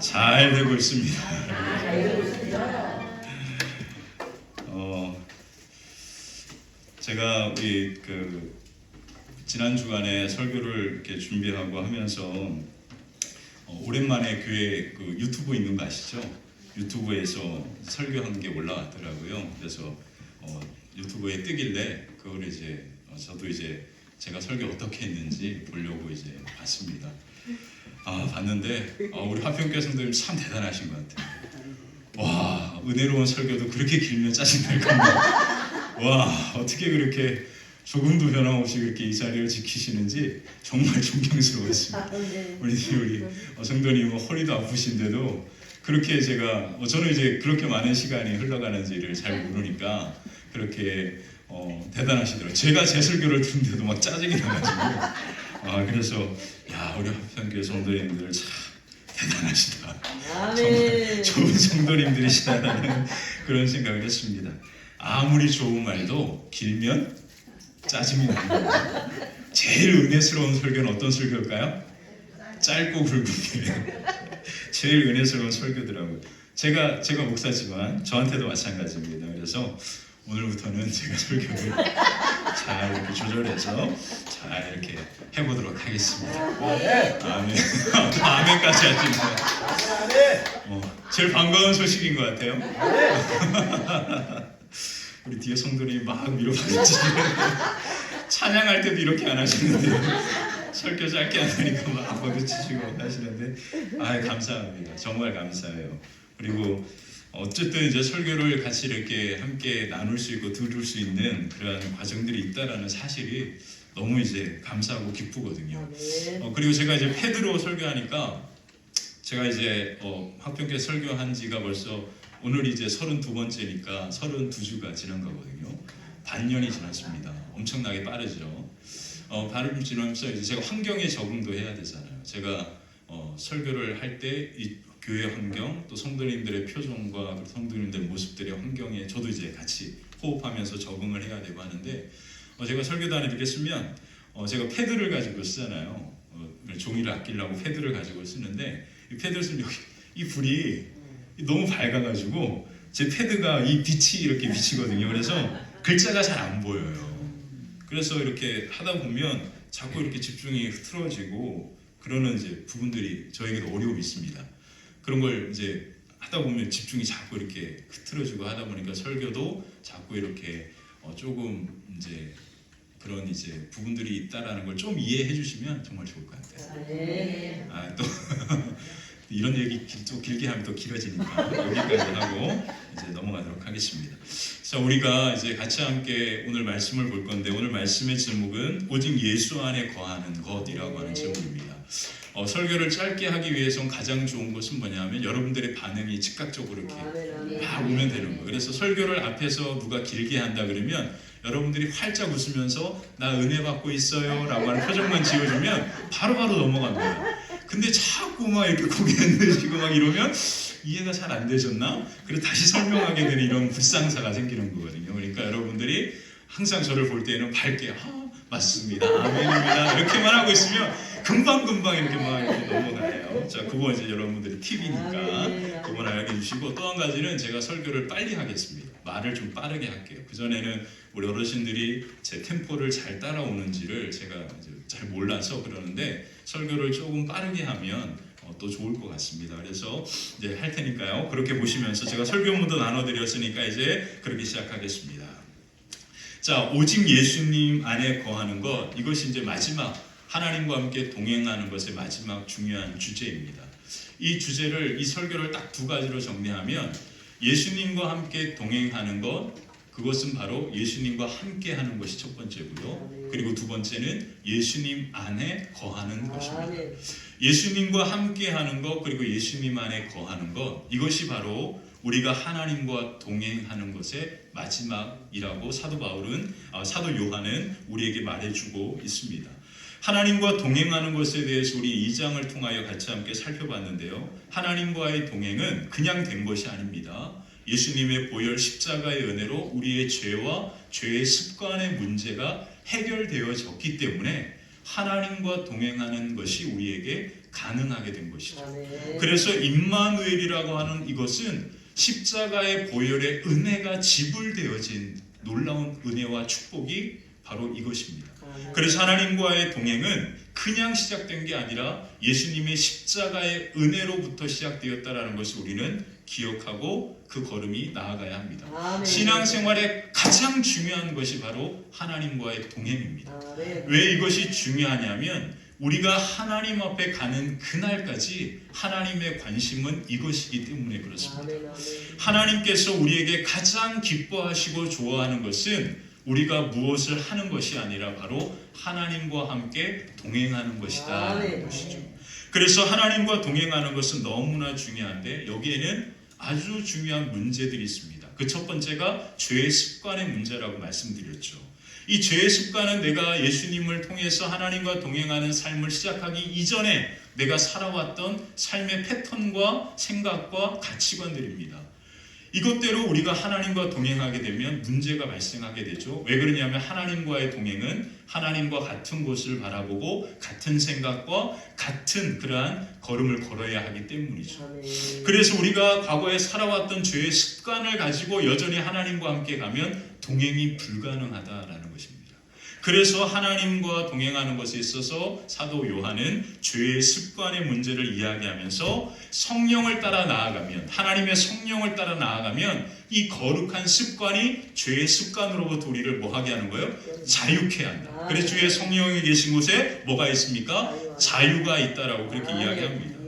잘 되고 있습니다. 제가 우리 지난 주간에 설교를 이렇게 준비하고 하면서 오랜만에 교회 유튜브 있는 거 아시죠? 유튜브에서 설교한 게 올라왔더라고요. 그래서 유튜브에 뜨길래 그걸 이제 저도 이제 제가 설교 어떻게 했는지 보려고 이제 봤습니다. 봤는데 우리 화평교회 성도님 참 대단하신 것 같아요. 와, 은혜로운 설교도 그렇게 길면 짜증날 겁니다. 와, 어떻게 그렇게 조금도 변함없이 그렇게 이 자리를 지키시는지 정말 존경스러웠습니다. 우리 성도님은 허리도 아프신데도 그렇게 제가 저는 이제 그렇게 많은 시간이 흘러가는지를 잘 모르니까 그렇게 대단하시더라고요. 제가 제 설교를 듣는데도 막 짜증이 나가지고 그래서 야, 우리 화평교회 성도님들 참 대단하시다. 정말 좋은 성도님들이시다라는 그런 생각을 했습니다. 아무리 좋은 말도 길면 짜증이 납니다. 제일 은혜스러운 설교는 어떤 설교일까요? 짧고 굵게 제일 은혜스러운 설교더라고요. 제가 목사지만 저한테도 마찬가지입니다. 그래서 오늘부터는 제가 설교를 잘 이렇게 조절해서 잘 이렇게 해보도록 하겠습니다. 아멘. 아멘까지 하시네요. 제일 반가운 소식인 것 같아요. 우리 뒤에 성도님이 막 밀어붙이시는데 찬양할 때도 이렇게 안 하시는데 설교 짧게 안 하니까 막 버릇치시고 하시는데 감사합니다. 정말 감사해요. 그리고 어쨌든 이제 설교를 같이 이렇게 함께 나눌 수 있고 들을 수 있는 그러한 과정들이 있다라는 사실이 너무 이제 감사하고 기쁘거든요. 그리고 제가 이제 패드로 설교하니까 제가 이제 화평교회 설교한 지가 벌써 오늘이 이제 32번째니까 32주가 지난 거거든요. 반년이 지났습니다. 엄청나게 빠르죠. 반년 지나면서 이제 제가 환경에 적응도 해야 되잖아요. 제가 설교를 할 때 이 교회 환경, 또 성도님들의 표정과 성도님들의 모습들의 환경에 저도 이제 같이 호흡하면서 적응을 해야 되고 하는데 제가 설교단에 이렇게 쓰면 제가 패드를 가지고 쓰잖아요. 종이를 아끼려고 패드를 가지고 쓰는데 이 패드를 쓰면 여기 이 불이 너무 밝아가지고 제 패드가 이 빛이 이렇게 비치거든요. 그래서 글자가 잘 안 보여요. 그래서 이렇게 하다 보면 자꾸 이렇게 집중이 흐트러지고 그러는 이제 부분들이 저에게도 어려움이 있습니다. 그런 걸 이제 하다 보면 집중이 자꾸 이렇게 흐트러지고 하다 보니까 설교도 자꾸 이렇게 조금 이제 그런 이제 부분들이 있다라는 걸 좀 이해해 주시면 정말 좋을 것 같아요. 또 이런 얘기 또 길게 하면 또 길어지니까 여기까지 하고 이제 넘어가도록 하겠습니다. 자, 우리가 이제 같이 함께 오늘 말씀을 볼 건데 오늘 말씀의 제목은 오직 예수 안에 거하는 것이라고 하는 제목입니다. 설교를 짧게 하기 위해선 가장 좋은 것은 뭐냐면 여러분들의 반응이 즉각적으로 이렇게 막 오면 되는 거예요. 그래서 설교를 앞에서 누가 길게 한다 그러면 여러분들이 활짝 웃으면서 나 은혜 받고 있어요 라고 하는 표정만 지어주면 바로바로 넘어갑니다. 근데 자꾸 막 이렇게 고개 흔드시고 막 이러면 이해가 잘 안 되셨나? 그래서 다시 설명하게 되는 이런 불상사가 생기는 거거든요. 그러니까 여러분들이 항상 저를 볼 때는 밝게 맞습니다. 아멘입니다. 이렇게만 하고 있으면 금방 이렇게 막 이렇게 넘어가요. 자, 그거 이제 여러분들의 팁이니까 그건 알려주시고 또 한 가지는 제가 설교를 빨리 하겠습니다. 말을 좀 빠르게 할게요. 그전에는 우리 어르신들이 제 템포를 잘 따라오는지를 제가 이제 잘 몰라서 그러는데 설교를 조금 빠르게 하면 또 좋을 것 같습니다. 그래서 이제 할 테니까요. 그렇게 보시면서 제가 설교문도 나눠드렸으니까 이제 그렇게 시작하겠습니다. 자, 오직 예수님 안에 거하는 것, 이것이 이제 마지막 하나님과 함께 동행하는 것의 마지막 중요한 주제입니다. 이 주제를 이 설교를 딱 두 가지로 정리하면 예수님과 함께 동행하는 것, 그것은 바로 예수님과 함께 하는 것이 첫 번째고요. 그리고 두 번째는 예수님 안에 거하는 것입니다. 예수님과 함께 하는 것, 그리고 예수님 안에 거하는 것, 이것이 바로 우리가 하나님과 동행하는 것의 마지막이라고 사도 요한은 우리에게 말해주고 있습니다. 하나님과 동행하는 것에 대해서 우리 2장을 통하여 같이 함께 살펴봤는데요. 하나님과의 동행은 그냥 된 것이 아닙니다. 예수님의 보혈 십자가의 은혜로 우리의 죄와 죄의 습관의 문제가 해결되어졌기 때문에 하나님과 동행하는 것이 우리에게 가능하게 된 것이죠. 아멘. 그래서 임마누엘이라고 하는 이것은 십자가의 보혈의 은혜가 지불되어진 놀라운 은혜와 축복이 바로 이것입니다. 아멘. 그래서 하나님과의 동행은 그냥 시작된 게 아니라 예수님의 십자가의 은혜로부터 시작되었다라는 것을 우리는 기억하고 그 걸음이 나아가야 합니다. 아멘. 신앙생활의 가장 중요한 것이 바로 하나님과의 동행입니다. 아멘. 왜 이것이 중요하냐면 우리가 하나님 앞에 가는 그날까지 하나님의 관심은 이것이기 때문에 그렇습니다. 아멘. 아멘. 하나님께서 우리에게 가장 기뻐하시고 좋아하는 것은 우리가 무엇을 하는 것이 아니라 바로 하나님과 함께 동행하는 것이다라는 것이죠. 그래서 하나님과 동행하는 것은 너무나 중요한데 여기에는 아주 중요한 문제들이 있습니다. 그 첫 번째가 죄의 습관의 문제라고 말씀드렸죠. 이 죄의 습관은 내가 예수님을 통해서 하나님과 동행하는 삶을 시작하기 이전에 내가 살아왔던 삶의 패턴과 생각과 가치관들입니다. 이것대로 우리가 하나님과 동행하게 되면 문제가 발생하게 되죠. 왜 그러냐면 하나님과의 동행은 하나님과 같은 곳을 바라보고 같은 생각과 같은 그러한 걸음을 걸어야 하기 때문이죠. 아멘. 그래서 우리가 과거에 살아왔던 죄의 습관을 가지고 여전히 하나님과 함께 가면 동행이 불가능하다라는 것입니다. 그래서 하나님과 동행하는 것에 있어서 사도 요한은 죄의 습관의 문제를 이야기하면서 성령을 따라 나아가면 하나님의 성령을 따라 나아가면 이 거룩한 습관이 죄의 습관으로부터 우리를 뭐하게 하는 거예요? 자유케 한다. 그래서 주의 성령이 계신 곳에 뭐가 있습니까? 자유가 있다라고 그렇게 이야기합니다.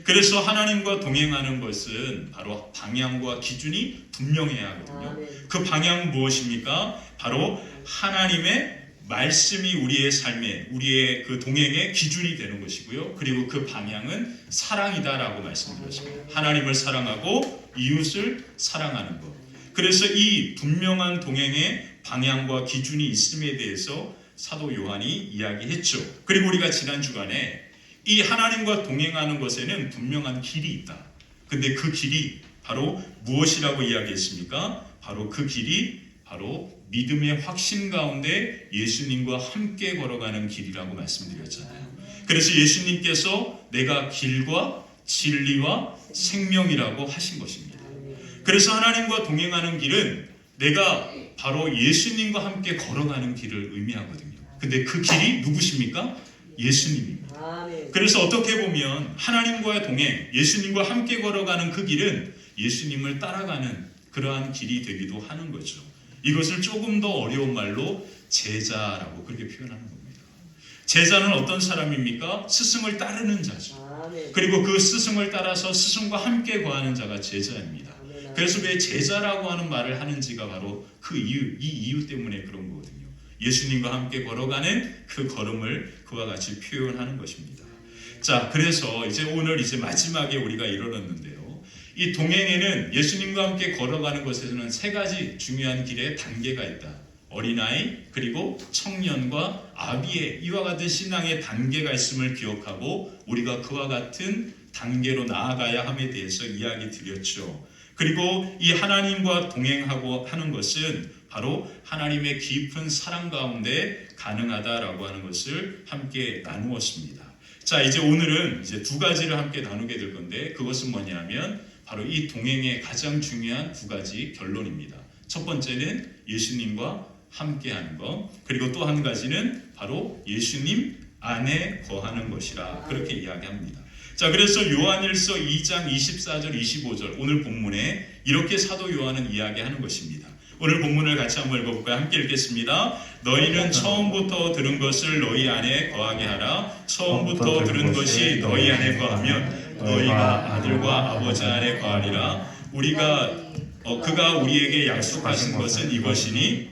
그래서 하나님과 동행하는 것은 바로 방향과 기준이 분명해야 하거든요. 그 방향은 무엇입니까? 바로 하나님의 말씀이 우리의 삶에 우리의 그 동행의 기준이 되는 것이고요. 그리고 그 방향은 사랑이다라고 말씀드렸습니다. 하나님을 사랑하고 이웃을 사랑하는 것. 그래서 이 분명한 동행의 방향과 기준이 있음에 대해서 사도 요한이 이야기했죠. 그리고 우리가 지난 주간에 이 하나님과 동행하는 것에는 분명한 길이 있다. 근데 그 길이 바로 무엇이라고 이야기했습니까? 바로 그 길이 바로 믿음의 확신 가운데 예수님과 함께 걸어가는 길이라고 말씀드렸잖아요. 그래서 예수님께서 내가 길과 진리와 생명이라고 하신 것입니다. 그래서 하나님과 동행하는 길은 내가 바로 예수님과 함께 걸어가는 길을 의미하거든요. 근데 그 길이 누구십니까? 예수님입니다. 그래서 어떻게 보면 하나님과의 동행, 예수님과 함께 걸어가는 그 길은 예수님을 따라가는 그러한 길이 되기도 하는 거죠. 이것을 조금 더 어려운 말로 제자라고 그렇게 표현하는 겁니다. 제자는 어떤 사람입니까? 스승을 따르는 자죠. 그리고 그 스승을 따라서 스승과 함께 거하는 자가 제자입니다. 그래서 왜 제자라고 하는 말을 하는지가 바로 그 이유, 이 이유 때문에 그런 거거든요. 예수님과 함께 걸어가는 그 걸음을 그와 같이 표현하는 것입니다. 자, 그래서 오늘 마지막에 우리가 이르렀는데요. 이 동행에는 예수님과 함께 걸어가는 것에서는 세 가지 중요한 길의 단계가 있다. 어린아이, 그리고 청년과 아비의 이와 같은 신앙의 단계가 있음을 기억하고 우리가 그와 같은 단계로 나아가야 함에 대해서 이야기 드렸죠. 그리고 이 하나님과 동행하고 하는 것은 바로 하나님의 깊은 사랑 가운데 가능하다라고 하는 것을 함께 나누었습니다. 자, 오늘은 두 가지를 함께 나누게 될 건데 그것은 뭐냐면 바로 이 동행의 가장 중요한 두 가지 결론입니다. 첫 번째는 예수님과 함께하는 것, 그리고 또 한 가지는 바로 예수님 안에 거하는 것이라 그렇게 이야기합니다. 자, 그래서 요한일서 2장 24절 25절 오늘 본문에 이렇게 사도 요한은 이야기하는 것입니다. 오늘 본문을 같이 한번 읽어볼까요? 함께 읽겠습니다. 너희는 처음부터 들은 것을 너희 안에 거하게 하라. 처음부터 들은 것이 너희 안에 거하면 너희가 아들과 아버지 안에 거하리라. 그가 우리에게 약속하신 것은 이것이니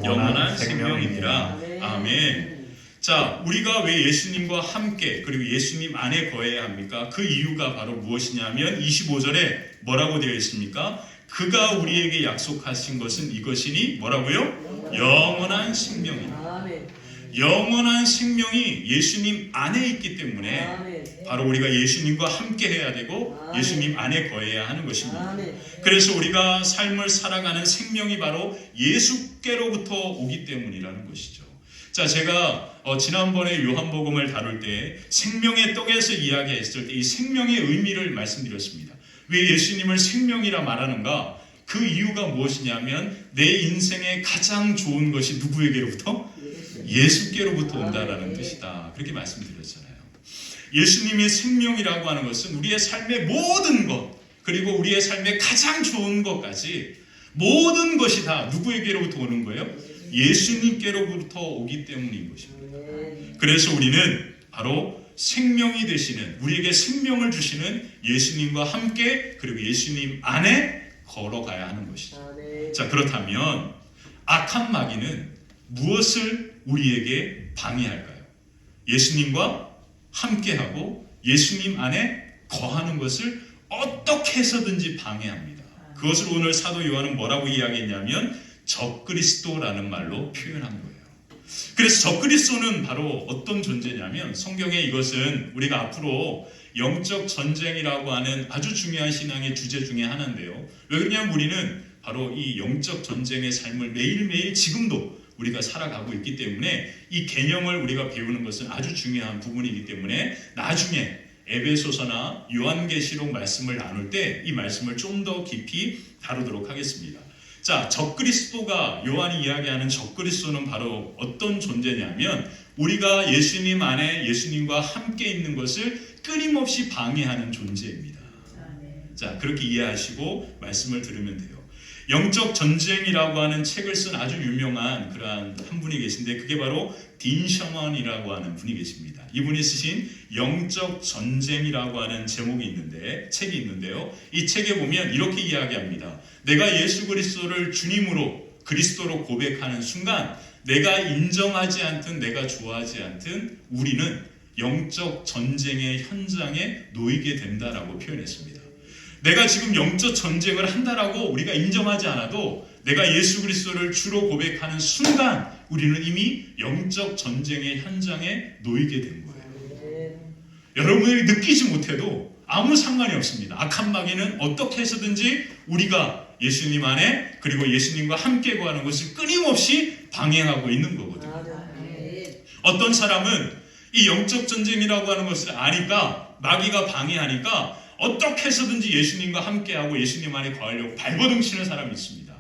영원한 생명이니라. 아멘. 자, 우리가 왜 예수님과 함께 그리고 예수님 안에 거해야 합니까? 그 이유가 바로 무엇이냐면 25절에 뭐라고 되어 있습니까? 그가 우리에게 약속하신 것은 이것이니 뭐라고요? 영원한 생명이다. 영원한 생명이 예수님 안에 있기 때문에 바로 우리가 예수님과 함께 해야 되고 예수님 안에 거해야 하는 것입니다. 그래서 우리가 삶을 살아가는 생명이 바로 예수께로부터 오기 때문이라는 것이죠. 자, 제가 지난번에 요한복음을 다룰 때 생명의 떡에서 이야기했을 때 이 생명의 의미를 말씀드렸습니다. 왜 예수님을 생명이라 말하는가? 그 이유가 무엇이냐면 내 인생의 가장 좋은 것이 누구에게로부터? 예수께로부터 온다라는 뜻이다. 그렇게 말씀드렸잖아요. 예수님의 생명이라고 하는 것은 우리의 삶의 모든 것, 그리고 우리의 삶의 가장 좋은 것까지 모든 것이 다 누구에게로부터 오는 거예요? 예수님께로부터 오기 때문인 것입니다. 그래서 우리는 바로 생명이 되시는, 우리에게 생명을 주시는 예수님과 함께, 그리고 예수님 안에 걸어가야 하는 것이죠. 자, 그렇다면 악한 마귀는 무엇을 우리에게 방해할까요? 예수님과 함께하고 예수님 안에 거하는 것을 어떻게 해서든지 방해합니다. 그것을 오늘 사도 요한은 뭐라고 이야기했냐면 적그리스도라는 말로 표현한 거예요. 그래서 적그리스도는 바로 어떤 존재냐면, 성경에 이것은 우리가 앞으로 영적 전쟁이라고 하는 아주 중요한 신앙의 주제 중에 하나인데요. 왜 그러냐면 우리는 바로 이 영적 전쟁의 삶을 매일매일 지금도 우리가 살아가고 있기 때문에 이 개념을 우리가 배우는 것은 아주 중요한 부분이기 때문에 나중에 에베소서나 요한계시록 말씀을 나눌 때 이 말씀을 좀 더 깊이 다루도록 하겠습니다. 자, 적그리스도가, 요한이 이야기하는 적그리스도는 바로 어떤 존재냐면 우리가 예수님 안에 예수님과 함께 있는 것을 끊임없이 방해하는 존재입니다. 자, 그렇게 이해하시고 말씀을 들으면 돼요. 영적 전쟁이라고 하는 책을 쓴 아주 유명한 그러한 한 분이 계신데 그게 바로 딘 셔먼이라고 하는 분이 계십니다. 이분이 쓰신 영적 전쟁이라고 하는 제목이 있는데, 책이 있는데요. 이 책에 보면 이렇게 이야기합니다. 내가 예수 그리스도를 주님으로, 그리스도로 고백하는 순간 내가 인정하지 않든 내가 좋아하지 않든 우리는 영적 전쟁의 현장에 놓이게 된다라고 표현했습니다. 내가 지금 영적 전쟁을 한다라고 우리가 인정하지 않아도 내가 예수 그리스도를 주로 고백하는 순간 우리는 이미 영적 전쟁의 현장에 놓이게 된 거예요. 여러분이 느끼지 못해도 아무 상관이 없습니다. 악한 마귀는 어떻게 해서든지 우리가 예수님 안에, 그리고 예수님과 함께 거하는 것을 끊임없이 방해하고 있는 거거든요. 어떤 사람은 이 영적 전쟁이라고 하는 것을 아니까, 마귀가 방해하니까 어떻게 해서든지 예수님과 함께하고 예수님 안에 거하려고 발버둥 치는 사람이 있습니다.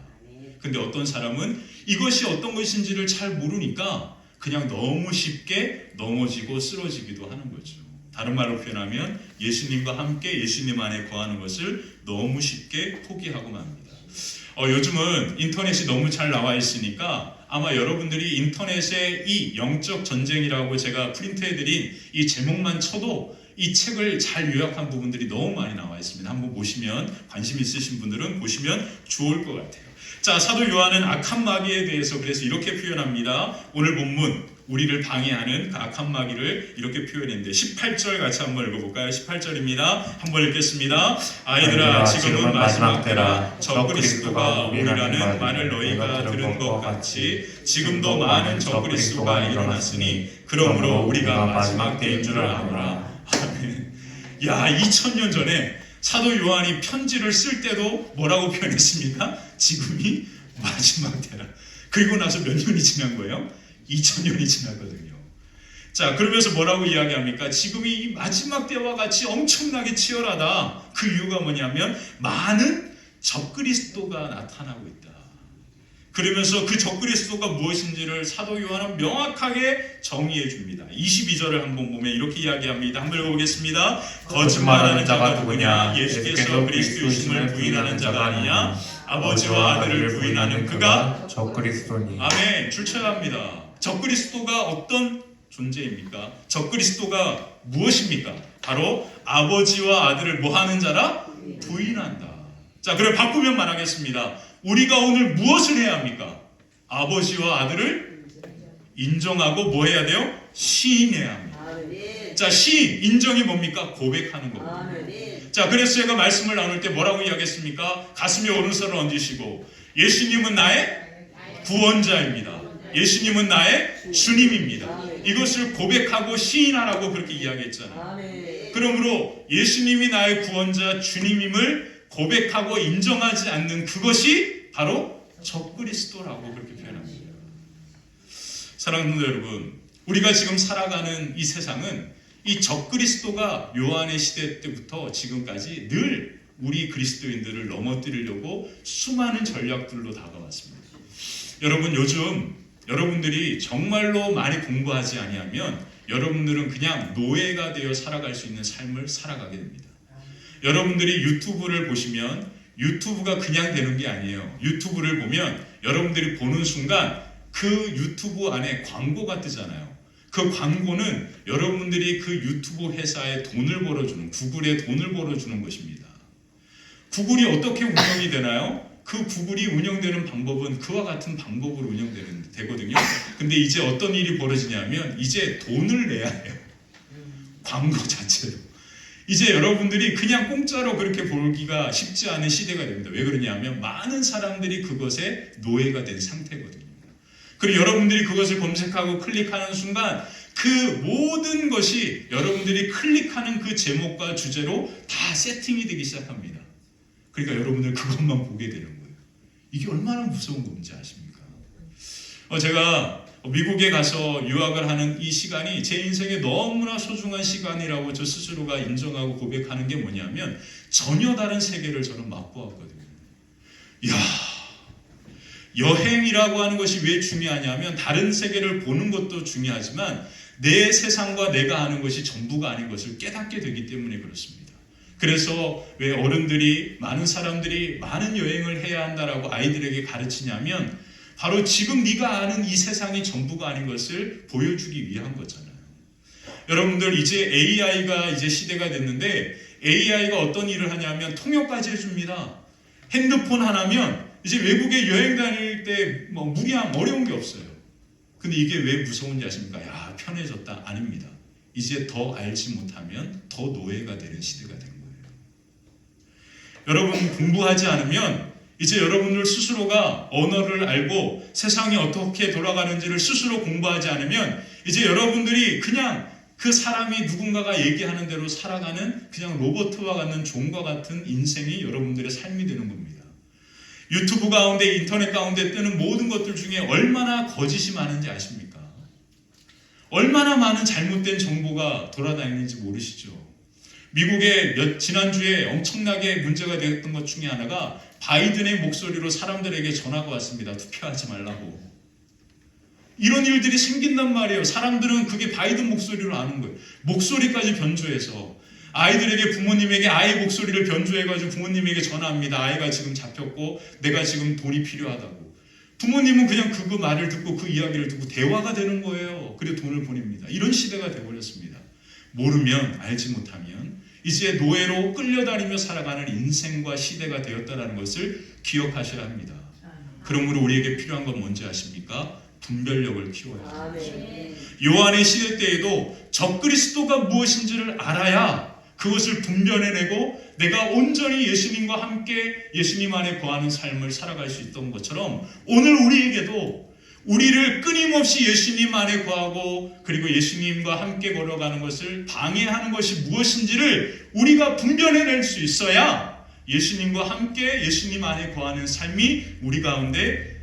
근데 어떤 사람은 이것이 어떤 것인지를 잘 모르니까 그냥 너무 쉽게 넘어지고 쓰러지기도 하는 거죠. 다른 말로 표현하면 예수님과 함께 예수님 안에 거하는 것을 너무 쉽게 포기하고 맙니다. 요즘은 인터넷이 너무 잘 나와 있으니까 아마 여러분들이 인터넷에 이 영적 전쟁이라고 제가 프린트해드린 이 제목만 쳐도 이 책을 잘 요약한 부분들이 너무 많이 나와 있습니다. 한번 보시면, 관심 있으신 분들은 보시면 좋을 것 같아요. 자, 사도 요한은 악한 마귀에 대해서 그래서 이렇게 표현합니다. 오늘 본문 우리를 방해하는 그 악한 마귀를 이렇게 표현했는데 18절 같이 한번 읽어볼까요? 18절입니다. 한번 읽겠습니다. 아이들아, 지금은 마지막 때라. 적그리스도가 오리라는 말을 너희가 들은 것 같이 지금도 많은 적그리스도가 일어났으니 그러므로 우리가 마지막 때인 줄 아노라. 아멘. 야, 2000년 전에 사도 요한이 편지를 쓸 때도 뭐라고 표현했습니까? 지금이 마지막 때라. 그리고 나서 몇 년이 지난 거예요? 2000년이 지났거든요. 자, 그러면서 뭐라고 이야기합니까? 지금이 마지막 때와 같이 엄청나게 치열하다. 그 이유가 뭐냐면 많은 적그리스도가 나타나고 있다. 그러면서 그 적그리스도가 무엇인지를 사도 요한은 명확하게 정의해 줍니다. 22절을 한번 보면 이렇게 이야기합니다. 한번 읽어보겠습니다. 거짓말하는 자가 누구냐? 예수께서 그리스도이심을 부인하는 자가 아니냐? 아버지와 아들을 부인하는 그가 적그리스도니. 아멘. 출처합니다. 적그리스도가 어떤 존재입니까? 적그리스도가 무엇입니까? 바로 아버지와 아들을 뭐하는 자라? 부인한다. 자, 그럼 바꾸면 말하겠습니다. 우리가 오늘 무엇을 해야 합니까? 아버지와 아들을 인정하고 뭐 해야 돼요? 시인해야 합니다. 자, 시인, 인정이 뭡니까? 고백하는 거거든요. 자, 그래서 제가 말씀을 나눌 때 뭐라고 이야기했습니까? 가슴에 오른손을 얹으시고 예수님은 나의 구원자입니다. 예수님은 나의 주님입니다. 이것을 고백하고 시인하라고 그렇게 이야기했잖아요. 그러므로 예수님이 나의 구원자, 주님임을 고백하고 인정하지 않는 그것이 바로 적그리스도라고 그렇게 표현합니다. 사랑하는 성도 여러분, 우리가 지금 살아가는 이 세상은 이 적그리스도가 요한의 시대 때부터 지금까지 늘 우리 그리스도인들을 넘어뜨리려고 수많은 전략들로 다가왔습니다. 여러분, 요즘 여러분들이 정말로 많이 공부하지 아니하면 여러분들은 그냥 노예가 되어 살아갈 수 있는 삶을 살아가게 됩니다. 여러분들이 유튜브를 보시면 유튜브가 그냥 되는 게 아니에요. 유튜브를 보면 여러분들이 보는 순간 그 유튜브 안에 광고가 뜨잖아요. 그 광고는 여러분들이 그 유튜브 회사에 돈을 벌어주는, 구글에 돈을 벌어주는 것입니다. 구글이 어떻게 운영이 되나요? 그 구글이 운영되는 방법은 그와 같은 방법으로 되거든요. 근데 이제 어떤 일이 벌어지냐면 이제 돈을 내야 해요. 광고 자체로. 이제 여러분들이 그냥 공짜로 그렇게 보기가 쉽지 않은 시대가 됩니다. 왜 그러냐면 많은 사람들이 그것에 노예가 된 상태거든요. 그리고 여러분들이 그것을 검색하고 클릭하는 순간 그 모든 것이 여러분들이 클릭하는 그 제목과 주제로 다 세팅이 되기 시작합니다. 그러니까 여러분들 그것만 보게 되는 거예요. 이게 얼마나 무서운 건지 아십니까? 제가 미국에 가서 유학을 하는 이 시간이 제 인생에 너무나 소중한 시간이라고 저 스스로가 인정하고 고백하는 게 뭐냐면 전혀 다른 세계를 저는 맛보았거든요. 이야, 여행이라고 하는 것이 왜 중요하냐면 다른 세계를 보는 것도 중요하지만 내 세상과 내가 아는 것이 전부가 아닌 것을 깨닫게 되기 때문에 그렇습니다. 그래서 왜 어른들이, 많은 사람들이 많은 여행을 해야 한다라고 아이들에게 가르치냐면 바로 지금 네가 아는 이 세상이 전부가 아닌 것을 보여주기 위한 거잖아요. 여러분들 이제 AI가 이제 시대가 됐는데 AI가 어떤 일을 하냐면 통역까지 해줍니다. 핸드폰 하나면 이제 외국에 여행 다닐 때 뭐 무리한 어려운 게 없어요. 근데 이게 왜 무서운지 아십니까? 야, 편해졌다. 아닙니다. 이제 더 알지 못하면 더 노예가 되는 시대가 된 거예요. 여러분 공부하지 않으면 이제 여러분들 스스로가 언어를 알고 세상이 어떻게 돌아가는지를 스스로 공부하지 않으면 이제 여러분들이 그냥 그 사람이 누군가가 얘기하는 대로 살아가는 그냥 로봇과 같은 종과 같은 인생이 여러분들의 삶이 되는 겁니다. 유튜브 가운데 인터넷 가운데 뜨는 모든 것들 중에 얼마나 거짓이 많은지 아십니까? 얼마나 많은 잘못된 정보가 돌아다니는지 모르시죠? 미국에 지난주에 엄청나게 문제가 되었던 것 중에 하나가 바이든의 목소리로 사람들에게 전화가 왔습니다. 투표하지 말라고. 이런 일들이 생긴단 말이에요. 사람들은 그게 바이든 목소리로 아는 거예요. 목소리까지 변조해서 아이들에게 부모님에게 아이 목소리를 변조해가지고 부모님에게 전화합니다. 아이가 지금 잡혔고 내가 지금 돈이 필요하다고. 부모님은 그냥 그 말을 듣고 그 이야기를 듣고 대화가 되는 거예요. 그리고 돈을 보냅니다. 이런 시대가 되어버렸습니다. 모르면, 알지 못하면 이제 노예로 끌려다니며 살아가는 인생과 시대가 되었다는 것을 기억하셔야 합니다. 그러므로 우리에게 필요한 건 뭔지 아십니까? 분별력을 키워야 합니다. 요한의 시대 때에도 적그리스도가 무엇인지를 알아야 그것을 분별해내고 내가 온전히 예수님과 함께 예수님 안에 거하는 삶을 살아갈 수 있던 것처럼 오늘 우리에게도 우리를 끊임없이 예수님 안에 거하고 그리고 예수님과 함께 걸어가는 것을 방해하는 것이 무엇인지를 우리가 분별해낼 수 있어야 예수님과 함께 예수님 안에 거하는 삶이 우리 가운데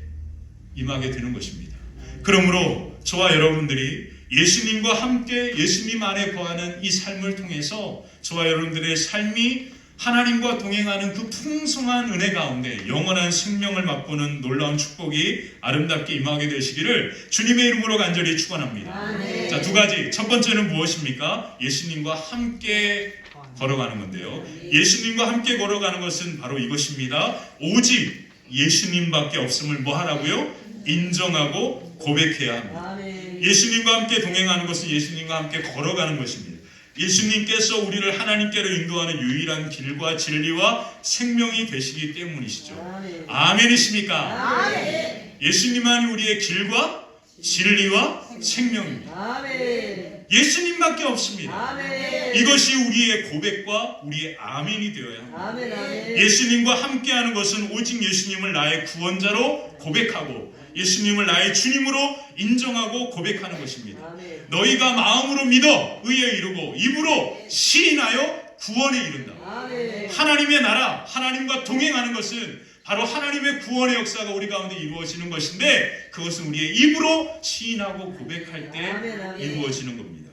임하게 되는 것입니다. 그러므로 저와 여러분들이 예수님과 함께 예수님 안에 거하는 이 삶을 통해서 저와 여러분들의 삶이 하나님과 동행하는 그 풍성한 은혜 가운데 영원한 생명을 맛보는 놀라운 축복이 아름답게 임하게 되시기를 주님의 이름으로 간절히 축원합니다. 자, 두 가지. 첫 번째는 무엇입니까? 예수님과 함께 걸어가는 건데요. 예수님과 함께 걸어가는 것은 바로 이것입니다. 오직 예수님밖에 없음을 뭐 하라고요? 인정하고 고백해야 합니다. 예수님과 함께 동행하는 것은 예수님과 함께 걸어가는 것입니다. 예수님께서 우리를 하나님께로 인도하는 유일한 길과 진리와 생명이 되시기 때문이시죠. 아멘이십니까? 아멘. 예수님만이 우리의 길과 진리와 생명입니다. 아멘. 예수님밖에 없습니다. 아멘. 이것이 우리의 고백과 우리의 아멘이 되어야 합니다. 아멘, 아멘. 예수님과 함께하는 것은 오직 예수님을 나의 구원자로 고백하고 예수님을 나의 주님으로 인정하고 고백하는 것입니다. 아멘. 너희가 마음으로 믿어 의에 이르고 입으로 시인하여 구원에 이른다. 아멘. 하나님의 나라, 하나님과 동행하는 것은 바로 하나님의 구원의 역사가 우리 가운데 이루어지는 것인데 그것은 우리의 입으로 시인하고 고백할 때 이루어지는 겁니다.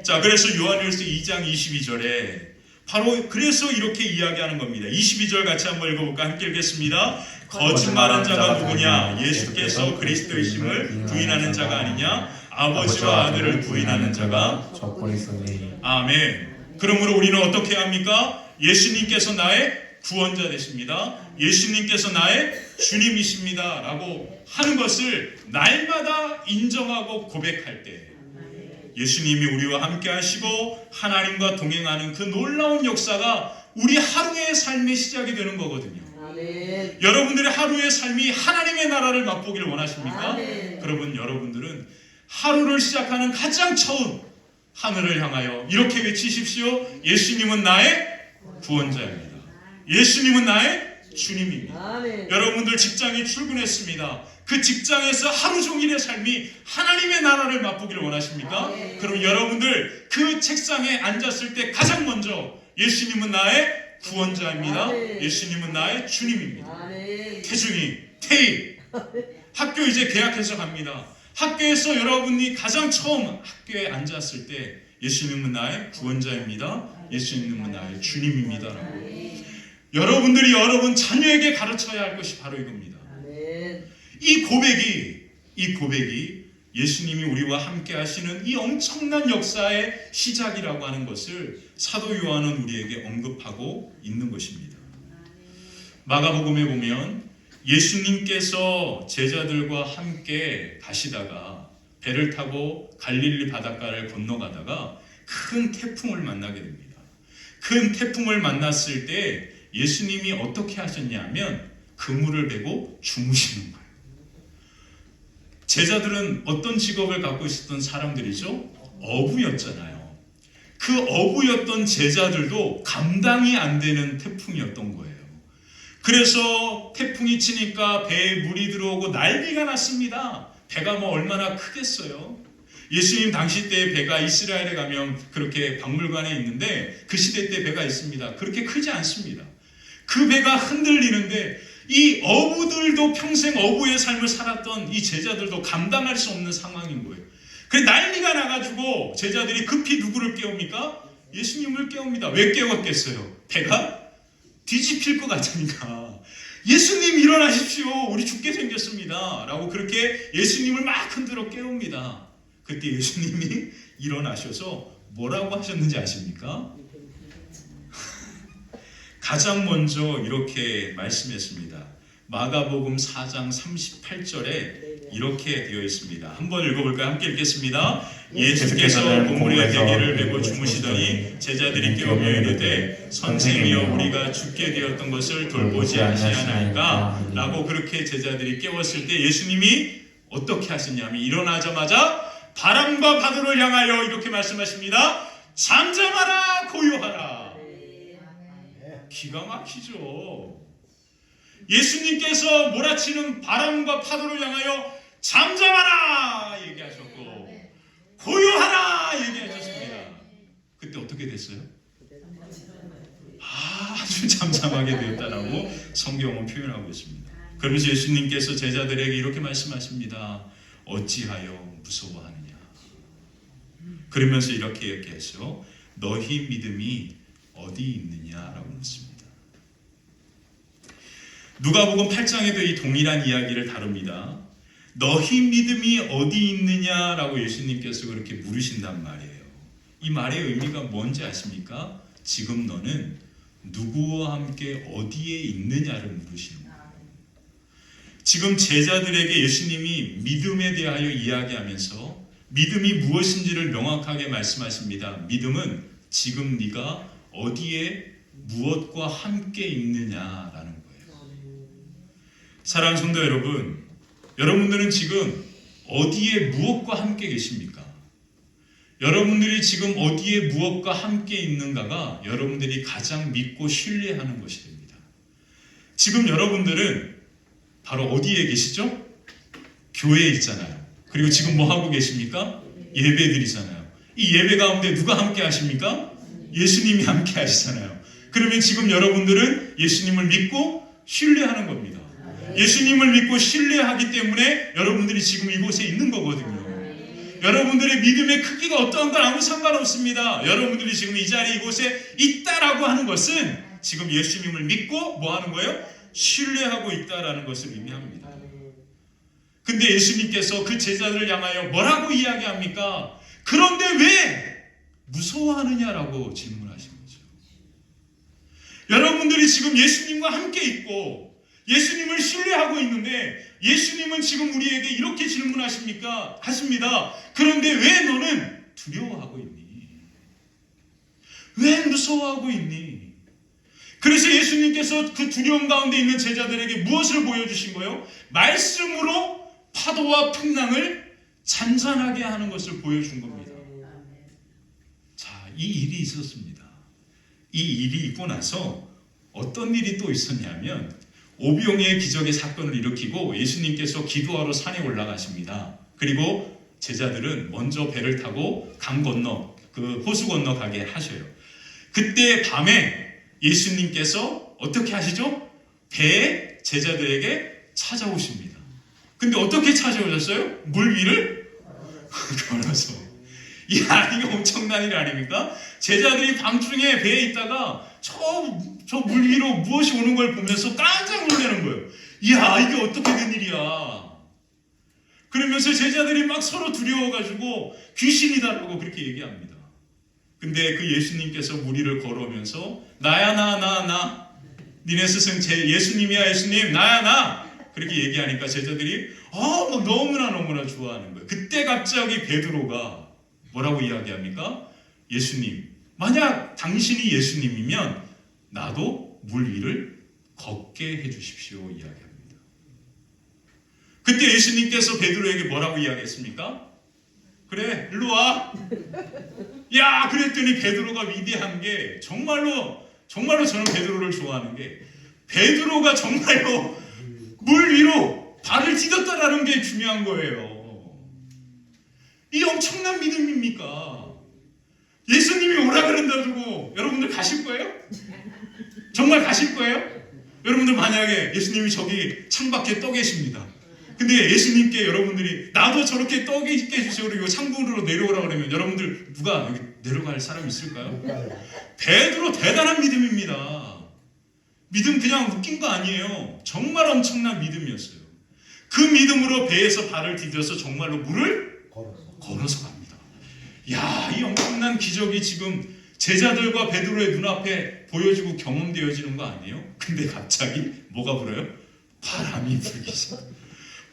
자, 그래서 요한일서 2장 22절에 바로 그래서 이렇게 이야기하는 겁니다. 22절 같이 한번 읽어볼까? 함께 읽겠습니다. 거짓말한 자가 누구냐? 예수께서 그리스도이심을 부인하는 자가 아니냐? 아버지와 아들을 부인하는 자가 적군이 있으니. 아멘. 그러므로 우리는 어떻게 합니까? 예수님께서 나의 구원자 되십니다. 예수님께서 나의 주님이십니다. 라고 하는 것을 날마다 인정하고 고백할 때 예수님이 우리와 함께 하시고 하나님과 동행하는 그 놀라운 역사가 우리 하루의 삶의 시작이 되는 거거든요. 아멘. 여러분들의 하루의 삶이 하나님의 나라를 맛보기를 원하십니까? 아멘. 그러분 여러분들은 하루를 시작하는 가장 처음 하늘을 향하여 이렇게 외치십시오. 예수님은 나의 구원자입니다. 예수님은 나의 주님입니다. 아멘. 여러분들 직장에 출근했습니다. 그 직장에서 하루 종일의 삶이 하나님의 나라를 맛보기를 원하십니까? 아멘. 그럼 여러분들 그 책상에 앉았을 때 가장 먼저 예수님은 나의 구원자입니다. 아멘. 예수님은 나의 주님입니다. 아멘. 태중이 퇴임. 학교 이제 개학해서 갑니다. 학교에서 여러분이 가장 처음 학교에 앉았을 때 예수님은 나의 구원자입니다. 예수님은 나의 주님입니다. 라고. 여러분들이 여러분 자녀에게 가르쳐야 할 것이 바로 이겁니다. 이 고백이 예수님이 우리와 함께 하시는 이 엄청난 역사의 시작이라고 하는 것을 사도 요한은 우리에게 언급하고 있는 것입니다. 마가복음에 보면 예수님께서 제자들과 함께 가시다가 배를 타고 갈릴리 바닷가를 건너가다가 큰 태풍을 만나게 됩니다. 큰 태풍을 만났을 때 예수님이 어떻게 하셨냐면 그물을 베고 주무시는 거예요. 제자들은 어떤 직업을 갖고 있었던 사람들이죠? 어부였잖아요. 그 어부였던 제자들도 감당이 안 되는 태풍이었던 거예요. 그래서 태풍이 치니까 배에 물이 들어오고 난리가 났습니다. 배가 뭐 얼마나 크겠어요. 예수님 당시 때 배가 이스라엘에 가면 그렇게 박물관에 있는데 그 시대 때 배가 있습니다. 그렇게 크지 않습니다. 그 배가 흔들리는데 이 어부들도 평생 어부의 삶을 살았던 이 제자들도 감당할 수 없는 상황인 거예요. 그래서 난리가 나가지고 제자들이 급히 누구를 깨웁니까? 예수님을 깨웁니다. 왜 깨웠겠어요? 배가 뒤집힐 것 같으니까. 예수님 일어나십시오. 우리 죽게 생겼습니다. 라고 그렇게 예수님을 막 흔들어 깨웁니다. 그때 예수님이 일어나셔서 뭐라고 하셨는지 아십니까? 가장 먼저 이렇게 말씀했습니다. 마가복음 4장 38절에 이렇게 되어 있습니다. 한번 읽어볼까요? 함께 읽겠습니다. 예수께서 그물에 베개를 메고 주무시더니 제자들이 깨우며 이르되 선생이여 우리가 죽게 되었던 것을 돌보지 아니하나이까? 라고 그렇게 제자들이 깨웠을 때 예수님이 어떻게 하시냐면 일어나자마자 바람과 파도를 향하여 이렇게 말씀하십니다. 잠잠하라 고요하라. 기가 막히죠. 예수님께서 몰아치는 바람과 파도를 향하여 잠잠하라 얘기하셨고 고요하라 얘기하셨습니다. 그때 어떻게 됐어요? 아주 잠잠하게 되었다라고 성경은 표현하고 있습니다. 그러면서 예수님께서 제자들에게 이렇게 말씀하십니다. 어찌하여 무서워하느냐. 그러면서 이렇게 얘기했죠. 너희 믿음이 어디 있느냐라고 묻습니다. 누가복음 8장에도 이 동일한 이야기를 다룹니다. 너희 믿음이 어디 있느냐라고 예수님께서 그렇게 물으신단 말이에요. 이 말의 의미가 뭔지 아십니까? 지금 너는 누구와 함께 어디에 있느냐를 물으시는 거예요. 지금 제자들에게 예수님이 믿음에 대하여 이야기하면서 믿음이 무엇인지를 명확하게 말씀하십니다. 믿음은 지금 네가 어디에 무엇과 함께 있느냐라는 거예요. 사랑하는 성도 여러분, 여러분들은 지금 어디에 무엇과 함께 계십니까? 여러분들이 지금 어디에 무엇과 함께 있는가가 여러분들이 가장 믿고 신뢰하는 것이 됩니다. 지금 여러분들은 바로 어디에 계시죠? 교회에 있잖아요. 그리고 지금 뭐 하고 계십니까? 예배 드리잖아요. 이 예배 가운데 누가 함께 하십니까? 예수님이 함께 하시잖아요. 그러면 지금 여러분들은 예수님을 믿고 신뢰하는 겁니다. 예수님을 믿고 신뢰하기 때문에 여러분들이 지금 이곳에 있는 거거든요. 여러분들의 믿음의 크기가 어떠한 건 아무 상관없습니다. 여러분들이 지금 이 자리에 이곳에 있다라고 하는 것은 지금 예수님을 믿고 뭐 하는 거예요? 신뢰하고 있다라는 것을 의미합니다. 근데 예수님께서 그 제자들을 향하여 뭐라고 이야기합니까? 그런데 왜 무서워하느냐라고 질문하신 거죠. 여러분들이 지금 예수님과 함께 있고 예수님을 신뢰하고 있는데 예수님은 지금 우리에게 이렇게 질문하십니까? 하십니다. 그런데 왜 너는 두려워하고 있니? 왜 무서워하고 있니? 그래서 예수님께서 그 두려움 가운데 있는 제자들에게 무엇을 보여주신 거예요? 말씀으로 파도와 풍랑을 잔잔하게 하는 것을 보여준 겁니다. 자, 이 일이 있었습니다. 이 일이 있고 나서 어떤 일이 또 있었냐면 오병이의 기적의 사건을 일으키고 예수님께서 기도하러 산에 올라가십니다. 그리고 제자들은 먼저 배를 타고 강 건너 그 호수 건너 가게 하셔요. 그때 밤에 예수님께서 어떻게 하시죠? 배에 제자들에게 찾아오십니다. 근데 어떻게 찾아오셨어요? 물 위를 걸어서. 이야, 이게 엄청난 일 아닙니까? 제자들이 밤중에 배에 있다가 저 물 위로 무엇이 오는 걸 보면서 깜짝 놀라는 거예요. 이야, 이게 어떻게 된 일이야. 그러면서 제자들이 막 서로 두려워가지고 귀신이다라고 그렇게 얘기합니다. 근데 그 예수님께서 물 위를 걸어오면서 나야 나 니네 스승 예수님이야 예수님 나야 나 그렇게 얘기하니까 제자들이 막 너무나 좋아하는 거예요. 그때 갑자기 베드로가 뭐라고 이야기합니까? 예수님, 만약 당신이 예수님이면 나도 물 위를 걷게 해주십시오 이야기합니다. 그때 예수님께서 베드로에게 뭐라고 이야기했습니까? 그래, 일로 와. 야, 그랬더니 베드로가 위대한 게 정말로 저는 베드로를 좋아하는 게 베드로가 정말로 물 위로 발을 디뎠다라는 게 중요한 거예요. 이 엄청난 믿음입니까? 예수님이 오라 그런다고 여러분들 가실 거예요? 정말 가실 거예요? 여러분들 만약에 예수님이 저기 창밖에 떠 계십니다. 근데 예수님께 여러분들이 나도 저렇게 떠 있게 해주세요 그리고 창문으로 내려오라 그러면 여러분들 누가 여기 내려갈 사람 있을까요? 베드로 대단한 믿음입니다. 믿음 그냥 웃긴 거 아니에요. 정말 엄청난 믿음이었어요. 그 믿음으로 배에서 발을 디뎌서 정말로 물을 걸어서 갑니다. 야, 이 엄청난 기적이 지금 제자들과 베드로의 눈앞에 보여지고 경험되어지는 거 아니에요? 근데 갑자기 뭐가 불어요? 바람이 불기 시작.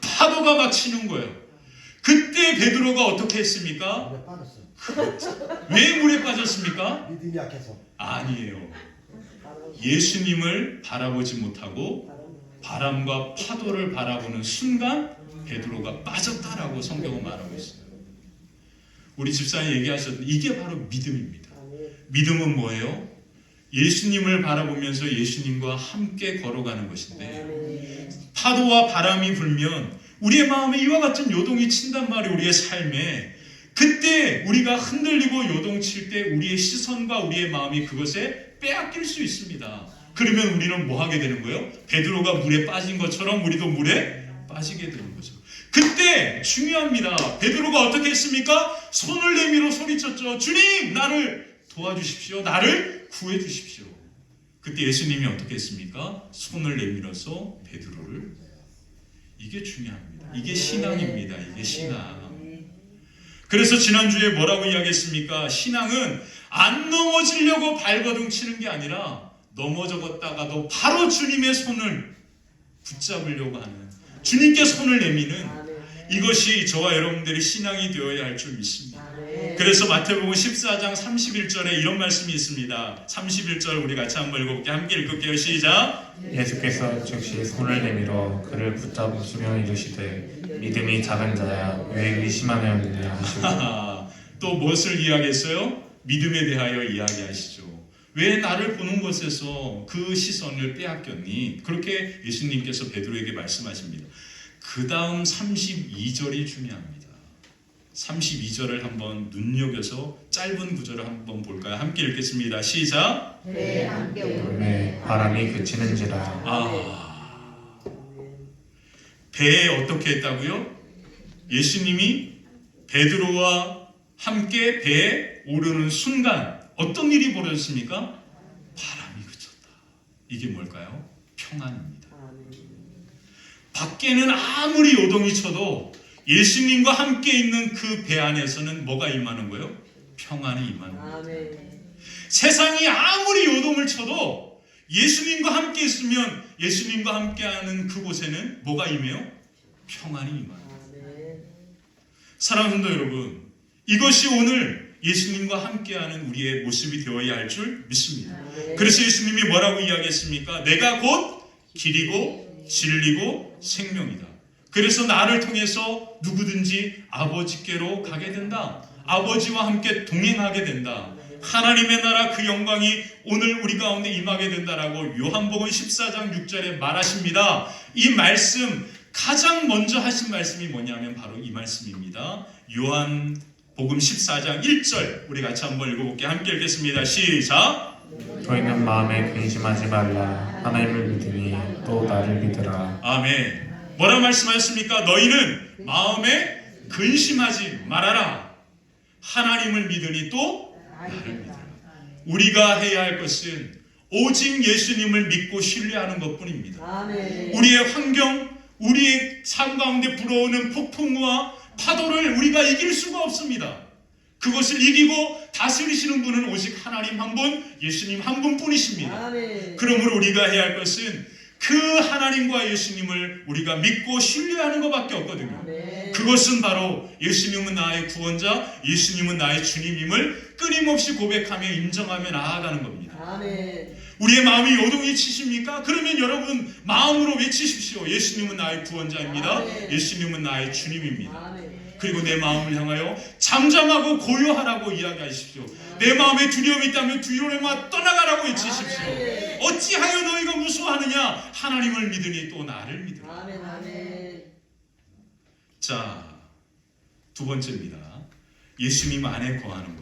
파도가 막 치는 거예요. 그때 베드로가 어떻게 했습니까? 물에 빠졌어. 왜 물에 빠졌습니까? 믿음이 약해서. 아니에요. 예수님을 바라보지 못하고 바람과 파도를 바라보는 순간 베드로가 빠졌다라고 성경은 말하고 있어요. 우리 집사님 얘기하셨던 이게 바로 믿음입니다. 믿음은 뭐예요? 예수님을 바라보면서 예수님과 함께 걸어가는 것인데 파도와 바람이 불면 우리의 마음에 이와 같은 요동이 친단 말이에요. 우리의 삶에. 그때 우리가 흔들리고 요동칠 때 우리의 시선과 우리의 마음이 그것에 빼앗길 수 있습니다. 그러면 우리는 뭐 하게 되는 거예요? 베드로가 물에 빠진 것처럼 우리도 물에 빠지게 되는 거죠. 그때 중요합니다. 베드로가 어떻게 했습니까? 손을 내밀어 소리쳤죠. 주님, 나를 도와주십시오. 나를 구해 주십시오. 그때 예수님이 어떻게 했습니까? 손을 내밀어서 베드로를. 이게 중요합니다. 이게 신앙입니다. 이게 신앙. 그래서 지난주에 뭐라고 이야기했습니까? 신앙은 안 넘어지려고 발버둥 치는 게 아니라 넘어졌다가도 바로 주님의 손을 붙잡으려고 하는, 주님께 손을 내미는 이것이 저와 여러분들의 신앙이 되어야 할 줄 믿습니다. 그래서 마태복음 14장 31절에 이런 말씀이 있습니다. 31절 우리 같이 한번 읽어볼게요. 함께 읽을게요. 시작. 예수께서 즉시 손을 내밀어 그를 붙잡으시며 이르시되 믿음이 작은 자야 왜 의심하였느냐 하시고 또 무엇을 이야기했어요? 믿음에 대하여 이야기하시죠. 왜 나를 보는 것에서 그 시선을 빼앗겼니? 그렇게 예수님께서 베드로에게 말씀하십니다. 그 다음 32절이 중요합니다. 32절을 한번 눈여겨서 짧은 구절을 한번 볼까요? 함께 읽겠습니다. 시작. 네, 바람이 그치는지라 배에 어떻게 했다고요? 예수님이 베드로와 함께 배에 오르는 순간 어떤 일이 벌어졌습니까? 바람이 그쳤다. 이게 뭘까요? 평안입니다. 밖에는 아무리 요동이 쳐도 예수님과 함께 있는 그 배 안에서는 뭐가 임하는 거예요? 평안이 임하는 거예요. 세상이 아무리 요동을 쳐도 예수님과 함께 있으면 예수님과 함께하는 그곳에는 뭐가 임해요? 평안이 임하는 거예요. 사랑하는 성도 여러분, 이것이 오늘 예수님과 함께하는 우리의 모습이 되어야 할 줄 믿습니다. 그래서 예수님이 뭐라고 이야기했습니까? 내가 곧 길이고 진리고 생명이다. 그래서 나를 통해서 누구든지 아버지께로 가게 된다. 아버지와 함께 동행하게 된다. 하나님의 나라 그 영광이 오늘 우리 가운데 임하게 된다라고 요한복음 14장 6절에 말하십니다. 이 말씀 가장 먼저 하신 말씀이 뭐냐면 바로 이 말씀입니다. 요한복음 14장 1절 우리 같이 한번 읽어볼게요. 함께 읽겠습니다. 시작. 너희는 마음에 근심하지 말라. 하나님을 믿으니 또 나를 믿으라. 아멘. 뭐라 말씀하셨습니까? 너희는 마음에 근심하지 말아라. 하나님을 믿으니 또 나를 믿으라. 우리가 해야 할 것은 오직 예수님을 믿고 신뢰하는 것뿐입니다. 아멘. 우리의 환경, 우리의 삶 가운데 불어오는 폭풍과 파도를 우리가 이길 수가 없습니다. 그것을 이기고 다스리시는 분은 오직 하나님 한 분, 예수님 한 분뿐이십니다. 아멘. 그러므로 우리가 해야 할 것은 그 하나님과 예수님을 우리가 믿고 신뢰하는 것밖에 없거든요. 아멘. 그것은 바로 예수님은 나의 구원자, 예수님은 나의 주님임을 끊임없이 고백하며 인정하며 나아가는 겁니다. 아멘. 우리의 마음이 요동이 치십니까? 그러면 여러분 마음으로 외치십시오. 예수님은 나의 구원자입니다. 아멘. 예수님은 나의 주님입니다. 아멘. 그리고 내 마음을 향하여 잠잠하고 고요하라고 이야기하십시오. 내 마음에 두려움이 있다면 두려움만 떠나가라고 외치십시오. 아멘. 어찌하여 너희가 무서워하느냐? 하나님을 믿으니 또 나를 믿으라. 아멘. 아멘. 자, 두 번째입니다. 예수님 안에 거하는 것.